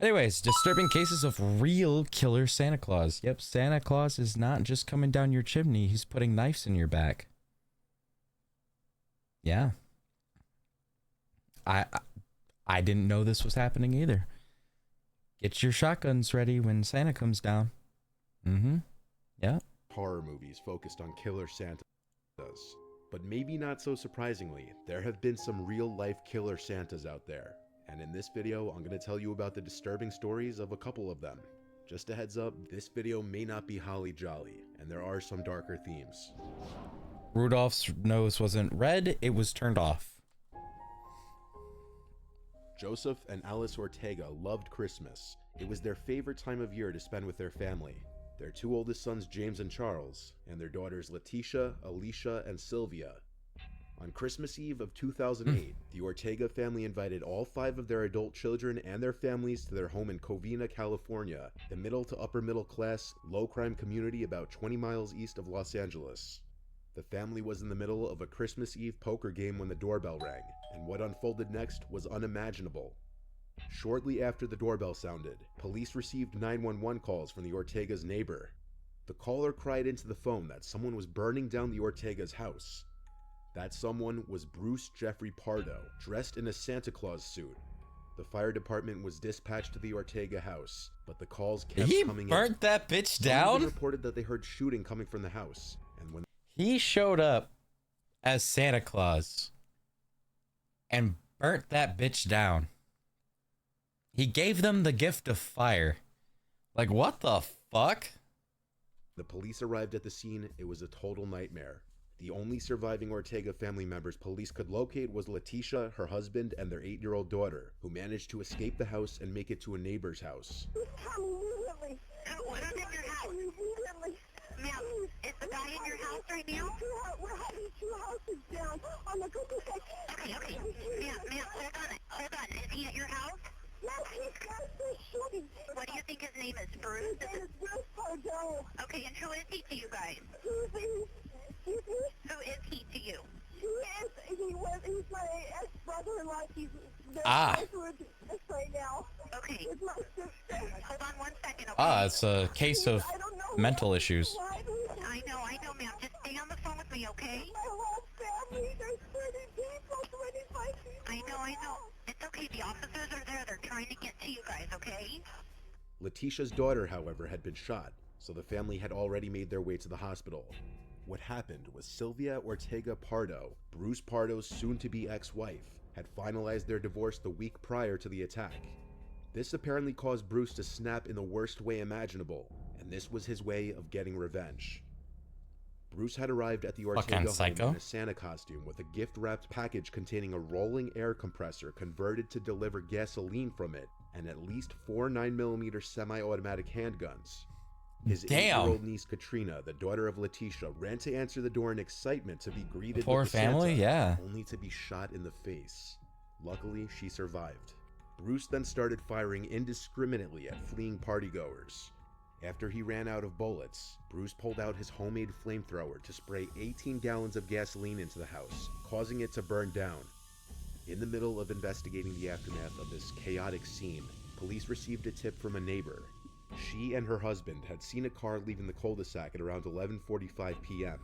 Anyways, disturbing cases of real killer Santa Claus. Yep, Santa Claus is not just coming down your chimney, he's putting knives in your back. Yeah. I didn't know this was happening either. Get your shotguns ready when Santa comes down. Mm-hmm. Yeah. Horror movies focused on killer Santas. But maybe not so surprisingly, there have been some real-life killer Santas out there. And in this video, I'm going to tell you about the disturbing stories of a couple of them. Just a heads up, this video may not be holly jolly, and there are some darker themes. Rudolph's nose wasn't red, it was turned off. Joseph and Alice Ortega loved Christmas. It was their favorite time of year to spend with their family. Their two oldest sons, James and Charles, and their daughters Letitia, Alicia, and Sylvia. On Christmas Eve of 2008, the Ortega family invited all 5 of their adult children and their families to their home in Covina, California, the middle to upper middle class, low-crime community about 20 miles east of Los Angeles. The family was in the middle of a Christmas Eve poker game when the doorbell rang, and what unfolded next was unimaginable. Shortly after the doorbell sounded, police received 911 calls from the Ortega's neighbor. The caller cried into the phone that someone was burning down the Ortega's house. That someone was Bruce Jeffrey Pardo, dressed in a Santa Claus suit. The fire department was dispatched to the Ortega house, but the calls kept coming in. He burnt that bitch down? Someone reported that they heard shooting coming from the house, and when he showed up as Santa Claus and burnt that bitch down. He gave them the gift of fire. Like, what the fuck? the police arrived at the scene, it was a total nightmare. The only surviving Ortega family members police could locate was Letitia, her husband, and their 8-year-old daughter, who managed to escape the house and make it to a neighbor's house. What's in your house? Ma'am, is the guy in your house right now? We're having 2 houses down on the Google site. Okay. Ma'am, hold on. Is he at your house? Yes, he's got this shooting. What do you think his name is, Bruce? His name is Bruce Pardo. Okay, and who is he to you guys? Excuse me? Who is he to you? He's my ex-brother-in-law. He's right now. Okay. With my sister. Hold on 1 second, okay? It's a case of mental issues. I know, ma'am. Just stay on the phone with me, okay? My whole family, there's 30 people, 25 people. I know. It's okay. The officers are there. They're trying to get to you guys, okay? Letitia's daughter, however, had been shot, so the family had already made their way to the hospital. What happened was Sylvia Ortega Pardo, Bruce Pardo's soon-to-be ex-wife, had finalized their divorce the week prior to the attack. This apparently caused Bruce to snap in the worst way imaginable, and this was his way of getting revenge. Bruce had arrived at the Ortega home in a Santa costume with a gift-wrapped package containing a rolling air compressor converted to deliver gasoline from it, and at least 4 9mm semi-automatic handguns. His 8-year-old niece Katrina, the daughter of Letitia, ran to answer the door in excitement to be greeted with the Santa, only to be shot in the face. Luckily, she survived. Bruce then started firing indiscriminately at fleeing partygoers. After he ran out of bullets, Bruce pulled out his homemade flamethrower to spray 18 gallons of gasoline into the house, causing it to burn down. In the middle of investigating the aftermath of this chaotic scene, police received a tip from a neighbor. She and her husband had seen a car leaving the cul-de-sac at around 11:45 p.m.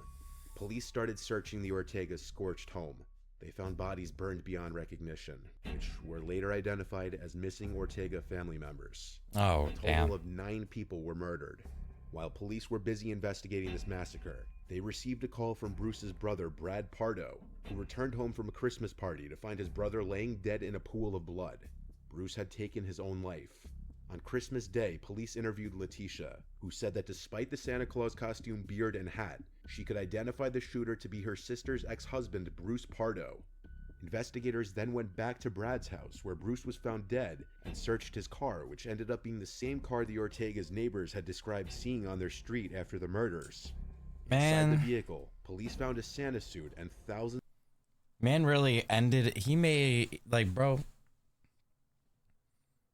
Police started searching the Ortega's scorched home. They found bodies burned beyond recognition, which were later identified as missing Ortega family members. Oh, a total of 9 people were murdered. While police were busy investigating this massacre, they received a call from Bruce's brother, Brad Pardo, who returned home from a Christmas party to find his brother laying dead in a pool of blood. Bruce had taken his own life. On Christmas Day, police interviewed Letitia, who said that despite the Santa Claus costume, beard, and hat, she could identify the shooter to be her sister's ex-husband, Bruce Pardo. Investigators then went back to Brad's house, where Bruce was found dead, and searched his car, which ended up being the same car the Ortega's neighbors had described seeing on their street after the murders. Inside the vehicle, police found a Santa suit and thousands... Man really ended... He made... Like, bro...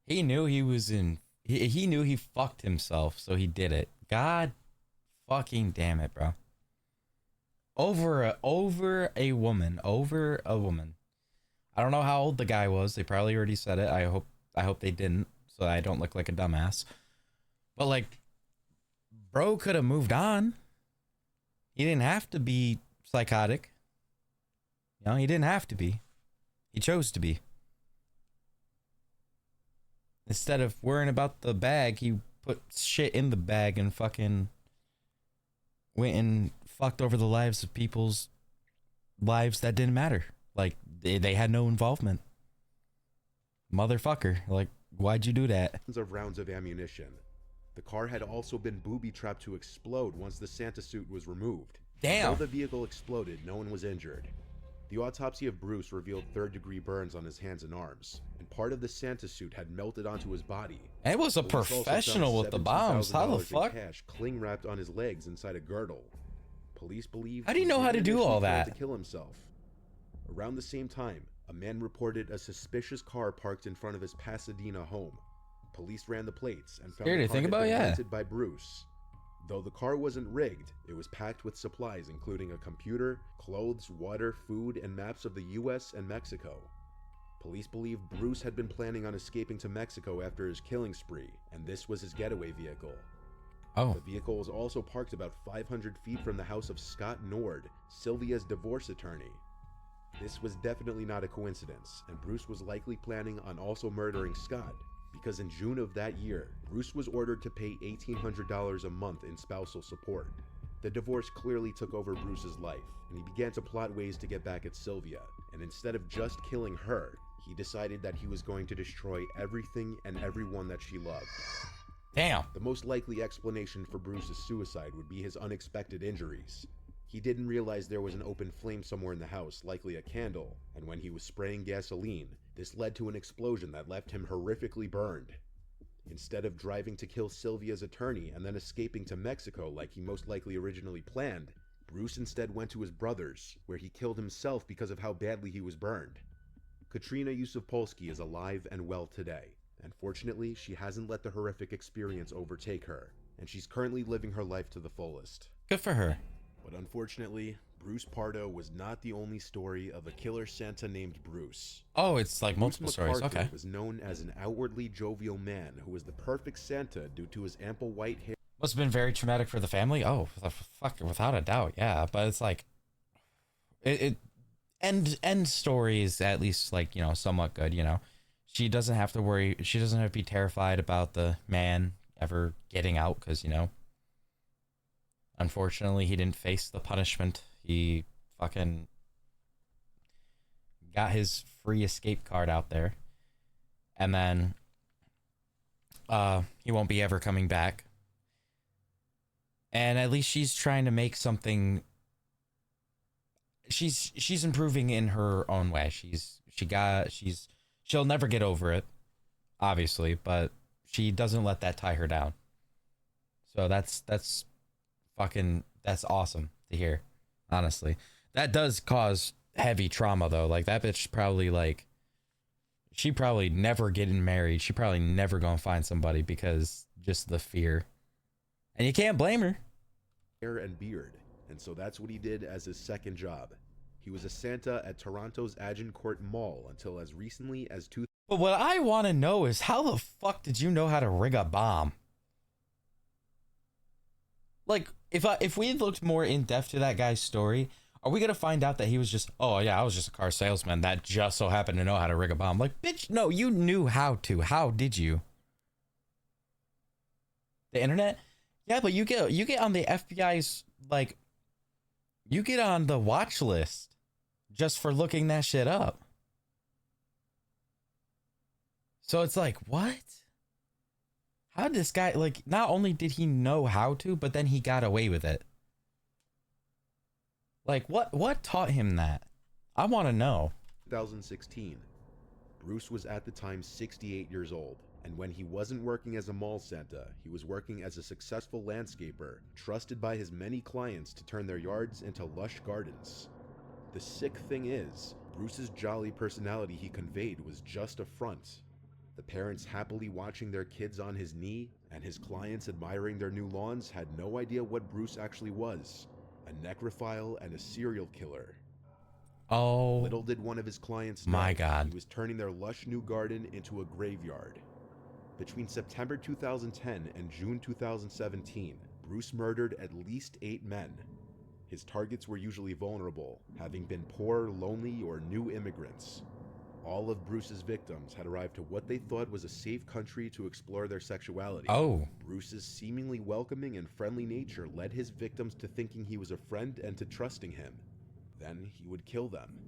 He knew he was in... He knew he fucked himself, so he did it. God fucking damn it, bro. Over a woman. I don't know how old the guy was. They probably already said it. I hope they didn't. so I don't look like a dumbass. But like, bro could have moved on. He didn't have to be psychotic. You know, he didn't have to be. He chose to be. Instead of worrying about the bag, he put shit in the bag and fucking went and fucked over the lives of people's lives that didn't matter. Like, they had no involvement. Motherfucker. Like, why'd you do that? Of rounds of ammunition. The car had also been booby-trapped to explode once the Santa suit was removed. Damn. Although the vehicle exploded, no one was injured. The autopsy of Bruce revealed third-degree burns on his hands and arms, and part of the Santa suit had melted onto his body. It was a Police also professional found with the bombs. How the $17,000 in fuck? cash cling-wrapped on his legs inside a girdle. Police believe How do you know how to do all that? To kill himself. Around the same time, a man reported a suspicious car parked in front of his Pasadena home. Police ran the plates and found Scary the to car think had about, been yeah. rented by Bruce. Though the car wasn't rigged, it was packed with supplies including a computer, clothes, water, food, and maps of the US and Mexico. Police believe Bruce had been planning on escaping to Mexico after his killing spree, and this was his getaway vehicle. Oh. The vehicle was also parked about 500 feet from the house of Scott Nord, Sylvia's divorce attorney. This was definitely not a coincidence, and Bruce was likely planning on also murdering Scott, because in June of that year, Bruce was ordered to pay $1,800 a month in spousal support. The divorce clearly took over Bruce's life, and he began to plot ways to get back at Sylvia, and instead of just killing her, he decided that he was going to destroy everything and everyone that she loved. Damn. The most likely explanation for Bruce's suicide would be his unexpected injuries. He didn't realize there was an open flame somewhere in the house, likely a candle, and when he was spraying gasoline, this led to an explosion that left him horrifically burned. Instead of driving to kill Sylvia's attorney and then escaping to Mexico like he most likely originally planned, Bruce instead went to his brother's, where he killed himself because of how badly he was burned. Katrina Yusupolsky is alive and well today, and fortunately, she hasn't let the horrific experience overtake her, and she's currently living her life to the fullest. Good for her. But unfortunately, Bruce Pardo was not the only story of a killer Santa named Bruce. Oh, it's like multiple Bruce stories. McArthur Okay. was known as an outwardly jovial man who was the perfect Santa due to his ample white hair. Must have been very traumatic for the family. Oh, fuck, without a doubt, yeah. But it's like, end story is at least like, you know, somewhat good. You know, she doesn't have to worry. She doesn't have to be terrified about the man ever getting out because, you know, unfortunately he didn't face the punishment. He fucking got his free escape card out there, and then he won't be ever coming back. And at least she's trying to make something. She's improving in her own way. She'll never get over it, obviously, but she doesn't let that tie her down. So that's awesome to hear. Honestly, that does cause heavy trauma though. Like that bitch probably she probably never getting married. She probably never gonna find somebody because just the fear. And you can't blame her. Hair and beard, and so that's what he did as his second job. He was a Santa at Toronto's Agincourt Mall until as recently as But what I want to know is how the fuck did you know how to rig a bomb? Like, if we looked more in depth to that guy's story, are we gonna find out that he was just, oh yeah, I was just a car salesman that just so happened to know how to rig a bomb? Like, bitch, no, you knew how to. How did you? The internet? Yeah, but you get on the FBI's, like, you get on the watch list just for looking that shit up. So it's like, what? How did this guy, like, not only did he know how to, but then he got away with it. Like, what taught him that? I want to know. 2016. Bruce was at the time 68 years old, and when he wasn't working as a mall Santa, he was working as a successful landscaper, trusted by his many clients to turn their yards into lush gardens. The sick thing is, Bruce's jolly personality he conveyed was just a front. The parents happily watching their kids on his knee, and his clients admiring their new lawns had no idea what Bruce actually was, a necrophile and a serial killer. Oh, Little did one of his clients know, my God. he was turning their lush new garden into a graveyard. Between September 2010 and June 2017, Bruce murdered at least 8 men. His targets were usually vulnerable, having been poor, lonely, or new immigrants. All of Bruce's victims had arrived to what they thought was a safe country to explore their sexuality. Oh. Bruce's seemingly welcoming and friendly nature led his victims to thinking he was a friend and to trusting him. Then he would kill them.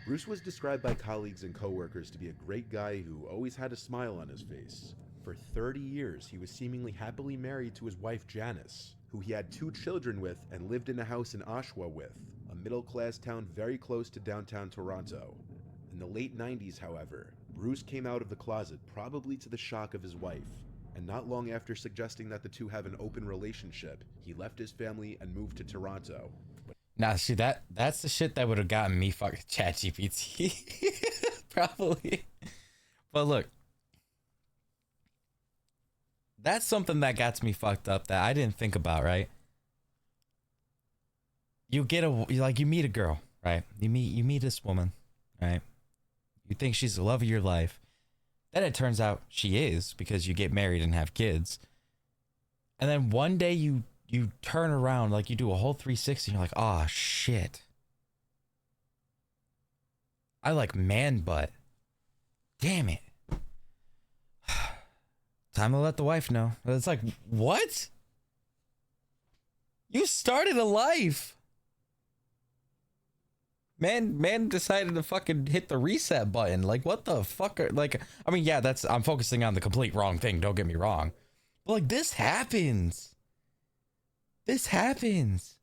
Bruce was described by colleagues and coworkers to be a great guy who always had a smile on his face. For 30 years, he was seemingly happily married to his wife Janice, who he had 2 children with and lived in a house in Oshawa with, a middle-class town very close to downtown Toronto. In the late 90s, however, Bruce came out of the closet, probably to the shock of his wife, and not long after suggesting that the two have an open relationship, he left his family and moved to Toronto. Now, see, that's the shit that would have gotten me fucking ChatGPT. Probably. But look, that's something that got me fucked up that I didn't think about, right? You meet a girl, right? You meet this woman, right? You think she's the love of your life. Then it turns out she is, because you get married and have kids. And then one day you turn around, like you do a whole 360, and you're like, oh shit. I like man butt. Damn it. Time to let the wife know. It's like, what? You started a life. Man decided to fucking hit the reset button. Like, what the fuck are, like, I mean, yeah, I'm focusing on the complete wrong thing, don't get me wrong. But like, this happens. This happens.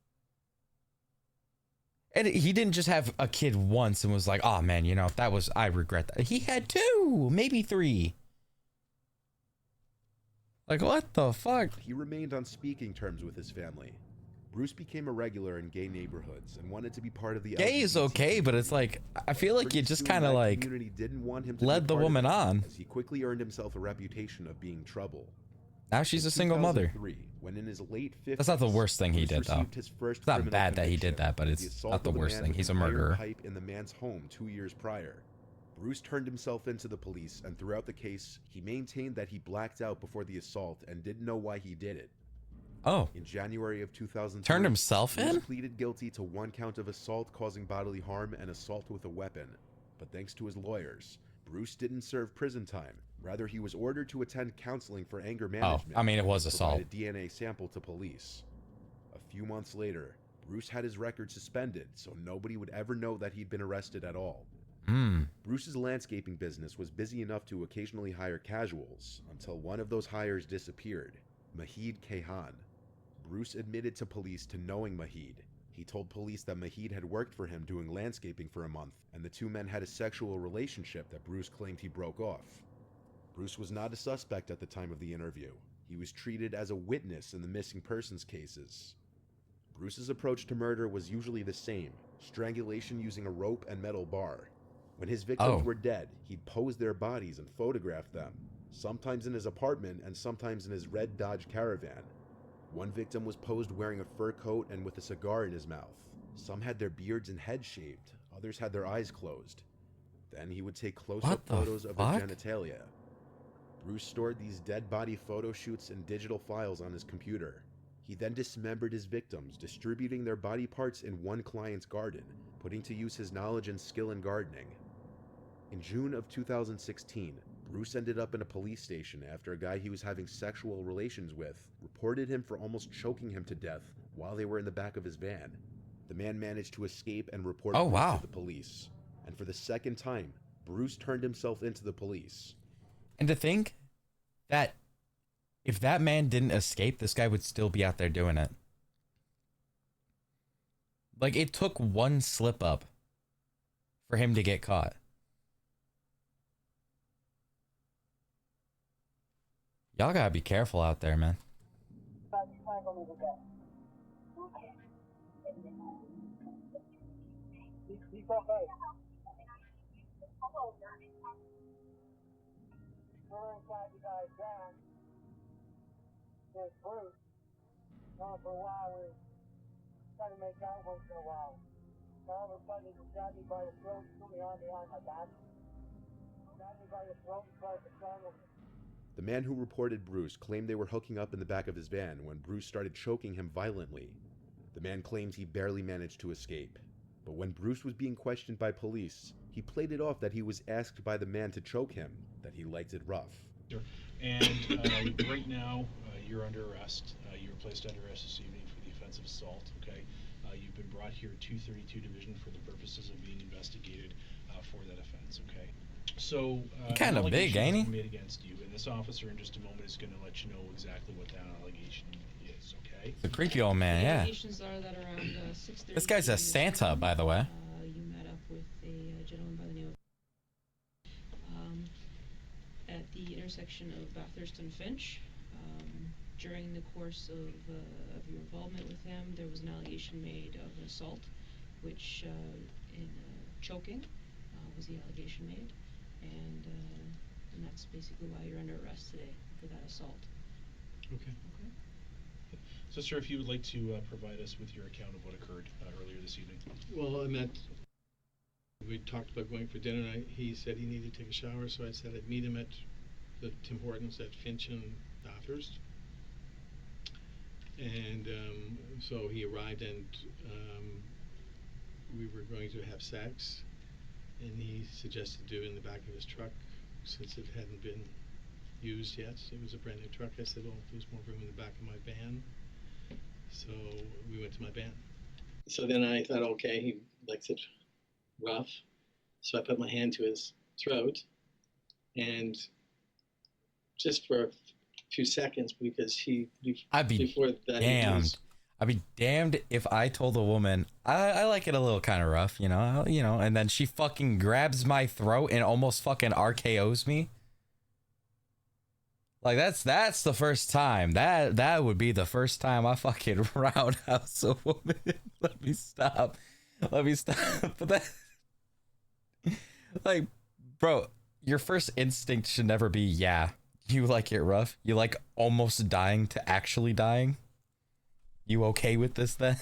And he didn't just have a kid once and was like, oh man, you know, I regret that. He had 2, maybe 3. Like, what the fuck? He remained on speaking terms with his family. Bruce became a regular in gay neighborhoods and wanted to be part of the Gay is okay, but it's like, I feel like you just kind of like didn't want him to led the woman on. As he quickly earned himself a reputation of being trouble. Now she's a single mother. When in his late 50s, that's not the worst thing he did, though. It's not bad that he did that, but it's not the worst thing. He's a murderer. Pipe in the man's home 2 years prior. Bruce turned himself into the police, and throughout the case, he maintained that he blacked out before the assault and didn't know why he did it. Oh. In January of 2003, turned himself Bruce in? pleaded guilty to 1 count of assault causing bodily harm and assault with a weapon. But thanks to his lawyers, Bruce didn't serve prison time. Rather, he was ordered to attend counseling for anger management. Oh, I mean, it was assault. A DNA sample to police. A few months later, Bruce had his record suspended, so nobody would ever know that he'd been arrested at all. Bruce's landscaping business was busy enough to occasionally hire casuals, until one of those hires disappeared, Mahid Kayhan. Bruce admitted to police to knowing Mahid. He told police that Mahid had worked for him doing landscaping for a month, and the 2 men had a sexual relationship that Bruce claimed he broke off. Bruce was not a suspect at the time of the interview. He was treated as a witness in the missing persons cases. Bruce's approach to murder was usually the same: strangulation using a rope and metal bar. When his victims were dead, he'd pose their bodies and photograph them, sometimes in his apartment and sometimes in his red Dodge Caravan. One victim was posed wearing a fur coat and with a cigar in his mouth. Some had their beards and heads shaved, others had their eyes closed. Then he would take close-up photos of their genitalia. Bruce stored these dead body photo shoots in digital files on his computer. He then dismembered his victims, distributing their body parts in one client's garden, putting to use his knowledge and skill in gardening. In June of 2016, Bruce ended up in a police station after a guy he was having sexual relations with reported him for almost choking him to death while they were in the back of his van. The man managed to escape and report Bruce to the police. And for the second time, Bruce turned himself into the police. And to think that if that man didn't escape, this guy would still be out there doing it. Like, it took one slip up for him to get caught. Y'all gotta be careful out there, man. There's Bruce. For a while, we tried to make out once in a while. All of a sudden, he grabbed me by the throat, threw me on behind my back. Grabbed me by the throat and tried to strangle me. The man who reported Bruce claimed they were hooking up in the back of his van when Bruce started choking him violently. The man claims he barely managed to escape. But when Bruce was being questioned by police, he played it off that he was asked by the man to choke him, that he liked it rough. And right now, you're under arrest. You were placed under arrest this evening for the offense of assault, okay? You've been brought here 232 Division for the purposes of being investigated for that offense, okay? So, kind of big, ain't he? Made against you, and this officer in just a moment is going to let you know exactly what that allegation is, okay? The creepy old man, yeah. Allegations are that around 6:30 This guy's a Santa, by the way. You met up with a gentleman by the name of at the intersection of Bathurst and Finch. During the course of your involvement with him, there was an allegation made of an assault, which in choking was the allegation made, and that's basically why you're under arrest today, for that assault. Okay. So, sir, if you would like to provide us with your account of what occurred earlier this evening. Well, we talked about going for dinner, and he said he needed to take a shower, so I said I'd meet him at the Tim Hortons at Finch and Bathurst. And so he arrived, and we were going to have sex, and he suggested doing it in the back of his truck since it hadn't been used yet. It was a brand new truck. I said, well, there's more room in the back of my van. So we went to my van. So then I thought, okay, he likes it rough. So I put my hand to his throat, and just for a few seconds, because I'd be before that damned. I'd be damned if I told a woman I like it a little kind of rough, you know, and then she fucking grabs my throat and almost fucking RKO's me. Like that's the first time. That would be the first time I fucking roundhouse a woman. Let me stop. But that, like, bro, your first instinct should never be, yeah, you like it rough. You like almost dying to actually dying. You okay with this then?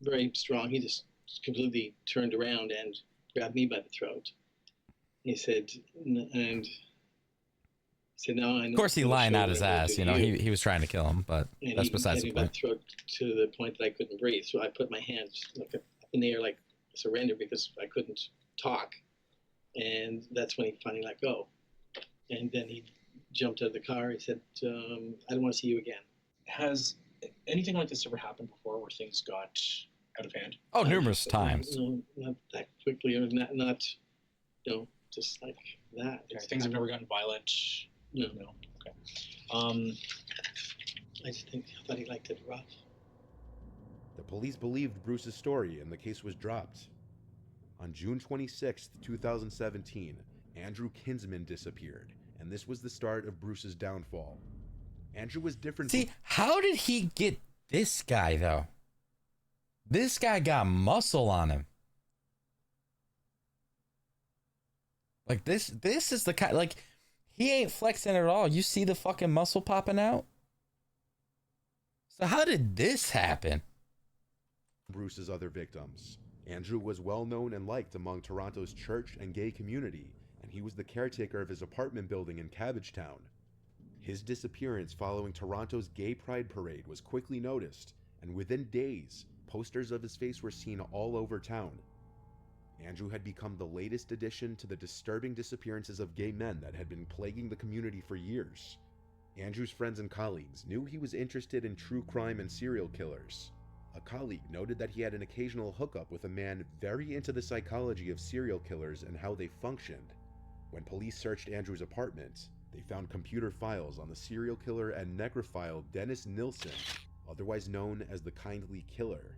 Very strong. He just completely turned around and grabbed me by the throat. He said, and said, no, I know. Of course, he lying out his ass. You know, he was trying to kill him, but and that's besides the point. He throat to the point that I couldn't breathe. So I put my hands like up in the air, like surrender, because I couldn't talk. And that's when he finally let go. And then he jumped out of the car. He said, I don't want to see you again. Has anything like this ever happened before, where things got out of hand? Oh, numerous times. No, not that quickly, or not just like that. Okay. Things have never gotten violent. No. Okay. I thought he liked it rough. The police believed Bruce's story and the case was dropped. On June 26, 2017, Andrew Kinsman disappeared, and this was the start of Bruce's downfall. Andrew was different. See, how did he get this guy, though? This guy got muscle on him. Like, this is the kind, like, he ain't flexing at all. You see the fucking muscle popping out? So how did this happen? Bruce's other victims. Andrew was well known and liked among Toronto's church and gay community, and he was the caretaker of his apartment building in Cabbagetown. His disappearance following Toronto's Gay Pride Parade was quickly noticed, and within days, posters of his face were seen all over town. Andrew had become the latest addition to the disturbing disappearances of gay men that had been plaguing the community for years. Andrew's friends and colleagues knew he was interested in true crime and serial killers. A colleague noted that he had an occasional hookup with a man very into the psychology of serial killers and how they functioned. When police searched Andrew's apartment, they found computer files on the serial killer and necrophile Dennis Nilsen, otherwise known as the Kindly Killer.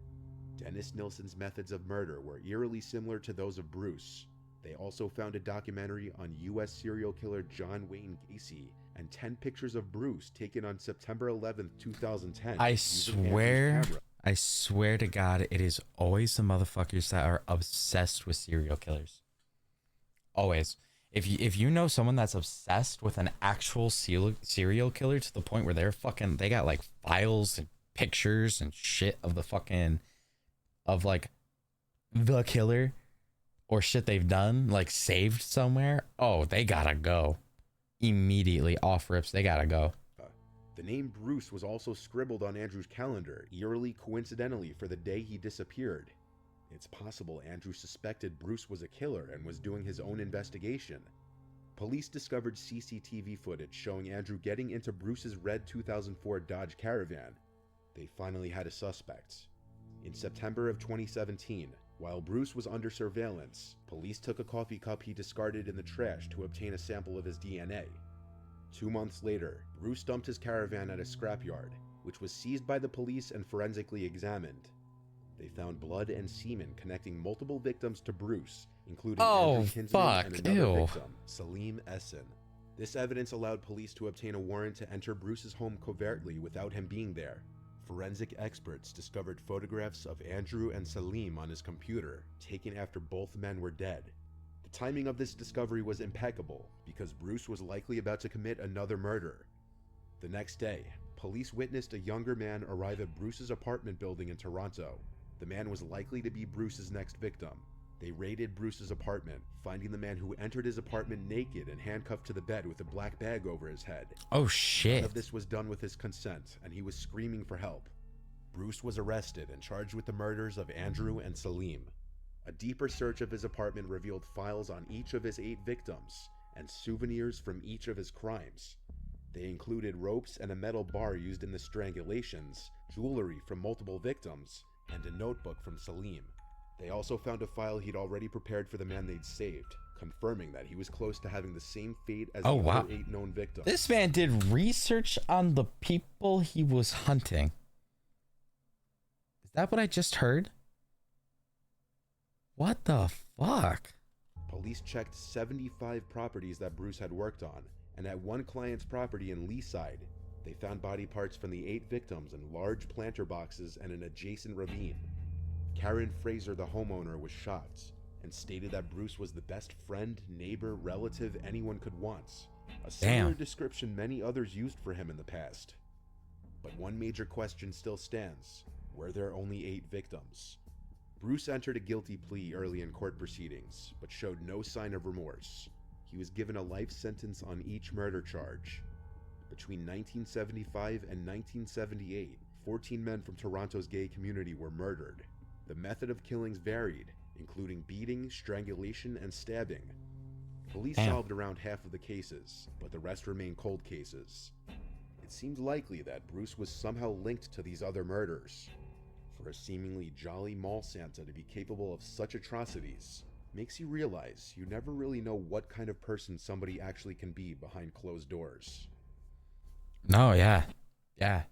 Dennis Nilsen's methods of murder were eerily similar to those of Bruce. They also found a documentary on U.S. serial killer John Wayne Gacy and 10 pictures of Bruce taken on September 11th, 2010. I swear to God, it is always the motherfuckers that are obsessed with serial killers. Always. If you know someone that's obsessed with an actual serial killer to the point where they got like files and pictures and shit of the fucking, of like the killer or shit they've done, like saved somewhere, oh, they gotta go immediately off rips. They gotta go. The name Bruce was also scribbled on Andrew's calendar, eerily coincidentally for the day he disappeared. It's possible Andrew suspected Bruce was a killer and was doing his own investigation. Police discovered CCTV footage showing Andrew getting into Bruce's red 2004 Dodge Caravan. They finally had a suspect. In September of 2017, while Bruce was under surveillance, police took a coffee cup he discarded in the trash to obtain a sample of his DNA. 2 months later, Bruce dumped his caravan at a scrapyard, which was seized by the police and forensically examined. They found blood and semen connecting multiple victims to Bruce, including Andrew Kinsman and another victim, Salim Essen. This evidence allowed police to obtain a warrant to enter Bruce's home covertly without him being there. Forensic experts discovered photographs of Andrew and Salim on his computer, taken after both men were dead. The timing of this discovery was impeccable, because Bruce was likely about to commit another murder. The next day, police witnessed a younger man arrive at Bruce's apartment building in Toronto. The man was likely to be Bruce's next victim. They raided Bruce's apartment, finding the man who entered his apartment naked and handcuffed to the bed with a black bag over his head. Oh shit. None of this was done with his consent, and he was screaming for help. Bruce was arrested and charged with the murders of Andrew and Salim. A deeper search of his apartment revealed files on each of his 8 victims, and souvenirs from each of his crimes. They included ropes and a metal bar used in the strangulations, jewelry from multiple victims, and a notebook from Salim. They also found a file he'd already prepared for the man they'd saved, confirming that he was close to having the same fate as the other 8 known victims. This man did research on the people he was hunting. Is that what I just heard? What the fuck? Police checked 75 properties that Bruce had worked on, and at one client's property in Leaside, they found body parts from the 8 victims in large planter boxes and an adjacent ravine. Karen Fraser, the homeowner, was shocked and stated that Bruce was the best friend, neighbor, relative anyone could want. A similar description many others used for him in the past. But one major question still stands. Were there only 8 victims? Bruce entered a guilty plea early in court proceedings, but showed no sign of remorse. He was given a life sentence on each murder charge. Between 1975 and 1978, 14 men from Toronto's gay community were murdered. The method of killings varied, including beating, strangulation, and stabbing. Police solved around half of the cases, but the rest remain cold cases. It seemed likely that Bruce was somehow linked to these other murders. For a seemingly jolly mall Santa to be capable of such atrocities makes you realize you never really know what kind of person somebody actually can be behind closed doors. No, yeah. Yeah.